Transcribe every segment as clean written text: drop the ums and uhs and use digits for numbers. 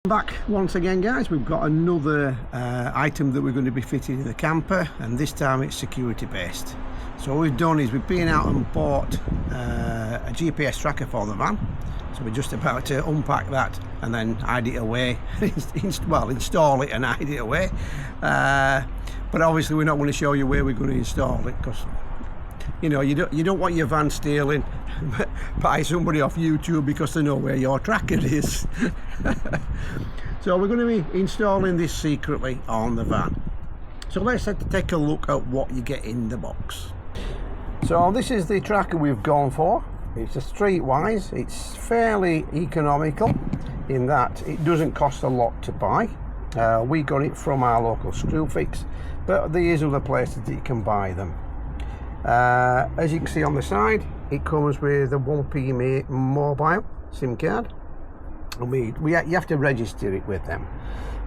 Back once again, guys. We've got another item that we're going to be fitting in the camper, and this time it's security based. So what we've done is we've been out and bought a GPS tracker for the van, so we're just about to unpack that and then hide it away. Well, install it and hide it away, but obviously we're not going to show you where we're going to install it, because you know, you don't want your van stealing by somebody off YouTube because they know where your tracker is. So we're going to be installing this secretly on the van. So let's take a look at what you get in the box. So this is the tracker we've gone for. It's a Streetwise. It's fairly economical in that it doesn't cost a lot to buy. We got it from our local Screwfix, but there is other places that you can buy them. As you can see on the side, it comes with a 1P mobile SIM card, and you have to register it with them.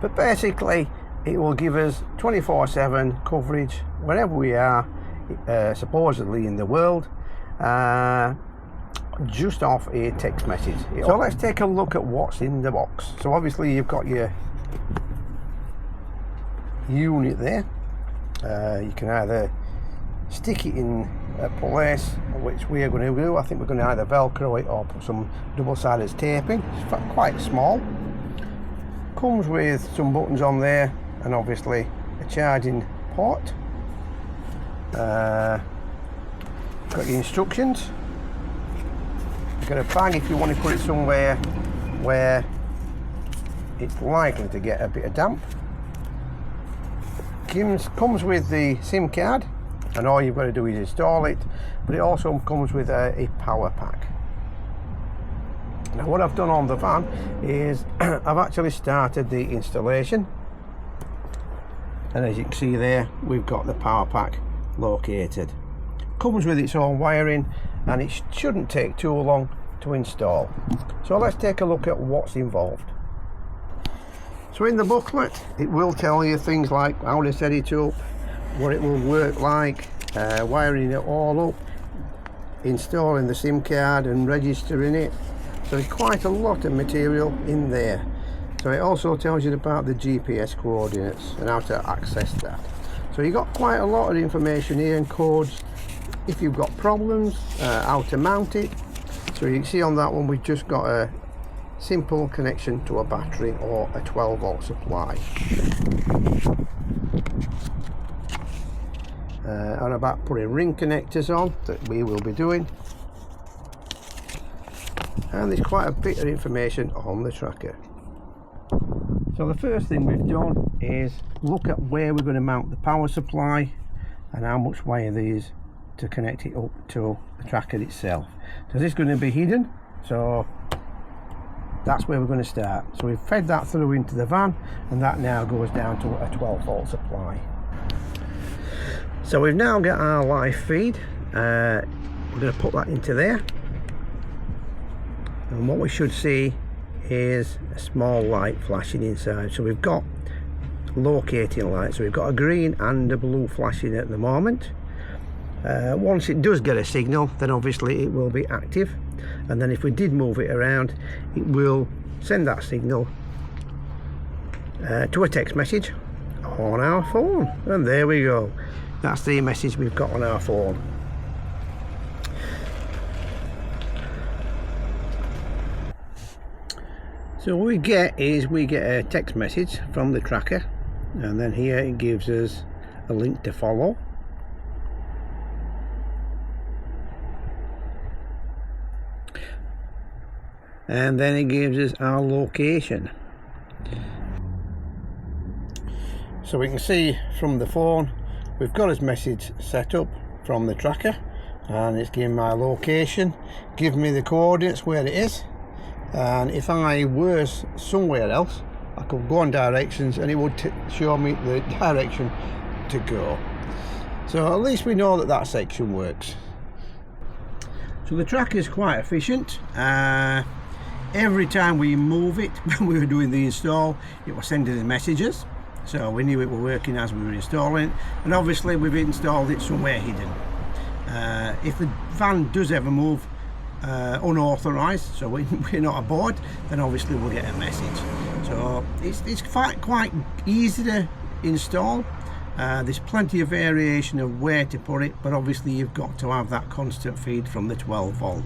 But basically, it will give us 24/7 coverage wherever we are, supposedly in the world, just off a text message. So let's take a look at what's in the box. So obviously you've got your unit there. You can either stick it in a place, which we are going to do. I think we're going to either velcro it or put some double-sided taping. It's quite small. Comes with some buttons on there and obviously a charging port. Got your instructions. You've got a bag if you want to put it somewhere where it's likely to get a bit of damp. Comes with the SIM card, and all you've got to do is install it, but it also comes with a power pack. Now what I've done on the van is I've actually started the installation, and as you can see there, we've got the power pack located. Comes with its own wiring, and it shouldn't take too long to install. So let's take a look at what's involved. So in the booklet it will tell you things like how to set it up, what it will work like, wiring it all up, installing the SIM card and registering it. So there's quite a lot of material in there. So it also tells you about the GPS coordinates and how to access that. So you've got quite a lot of information here and codes if you've got problems, how to mount it. So you can see on that one we've just got a simple connection to a battery or a 12-volt supply. And about putting ring connectors on, that we will be doing. And there's quite a bit of information on the tracker. So the first thing we've done is look at where we're going to mount the power supply and how much wire there is to connect it up to the tracker itself. So this is going to be hidden, so that's where we're going to start. So we've fed that through into the van, and that now goes down to a 12-volt supply. So we've now got our live feed. We're going to put that into there, and what we should see is a small light flashing inside. So we've got locating light, so we've got a green and a blue flashing at the moment. Once it does get a signal, then obviously it will be active, and then if we did move it around, it will send that signal to a text message on our phone, and there we go. That's the message we've got on our phone. So what we get is a text message from the tracker, and then here it gives us a link to follow. And then it gives us our location. So we can see from the phone we've got this message set up from the tracker, and it's giving my location, giving me the coordinates where it is, and if I were somewhere else I could go on directions and it would show me the direction to go. So at least we know that that section works. So the tracker is quite efficient. Every time we move it, when we were doing the install, it was sending the messages, so we knew it were working as we were installing it, and obviously we've installed it somewhere hidden. If the van does ever move unauthorized, so we're not aboard, then obviously we'll get a message. So it's quite easy to install. There's plenty of variation of where to put it, but obviously you've got to have that constant feed from the 12 volt.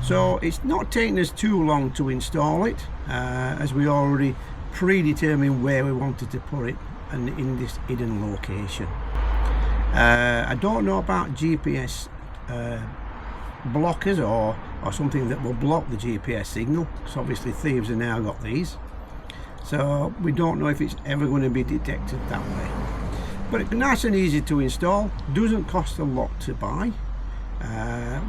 So it's not taking us too long to install it, as we already predetermined where we wanted to put it and in this hidden location. I don't know about GPS blockers or something that will block the GPS signal, so obviously thieves have now got these, so we don't know if it's ever going to be detected that way. But it's nice and easy to install, doesn't cost a lot to buy.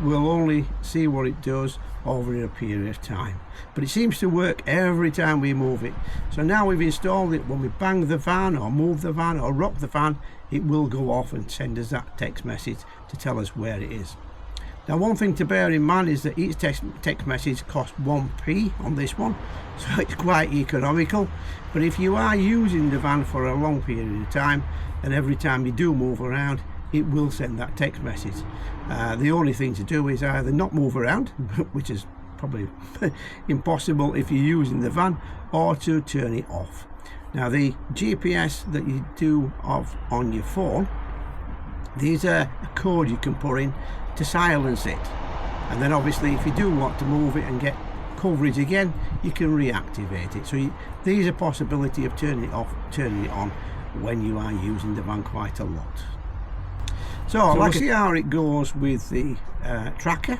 We'll only see what it does over a period of time, but it seems to work every time we move it. So now we've installed it, when we bang the van or move the van or rock the van, it will go off and send us that text message to tell us where it is. Now, one thing to bear in mind is that each text message costs 1p on this one, so it's quite economical. But if you are using the van for a long period of time, and every time you do move around, it will send that text message. The only thing to do is either not move around, which is probably impossible if you're using the van, or to turn it off. Now, the GPS that you do have on your phone, these are a code you can put in to silence it, and then obviously if you do want to move it and get coverage again, you can reactivate it. So there's a possibility of turning it off, turning it on when you are using the van quite a lot. So let's see how it goes with the tracker,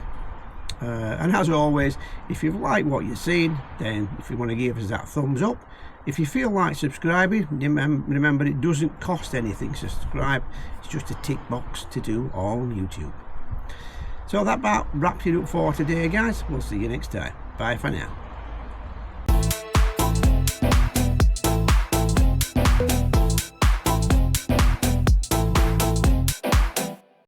and as always, if you've liked what you've seen, then if you want to give us that thumbs up. If you feel like subscribing, remember it doesn't cost anything to subscribe, it's just a tick box to do on YouTube. So that about wraps it up for today, guys. We'll see you next time. Bye for now.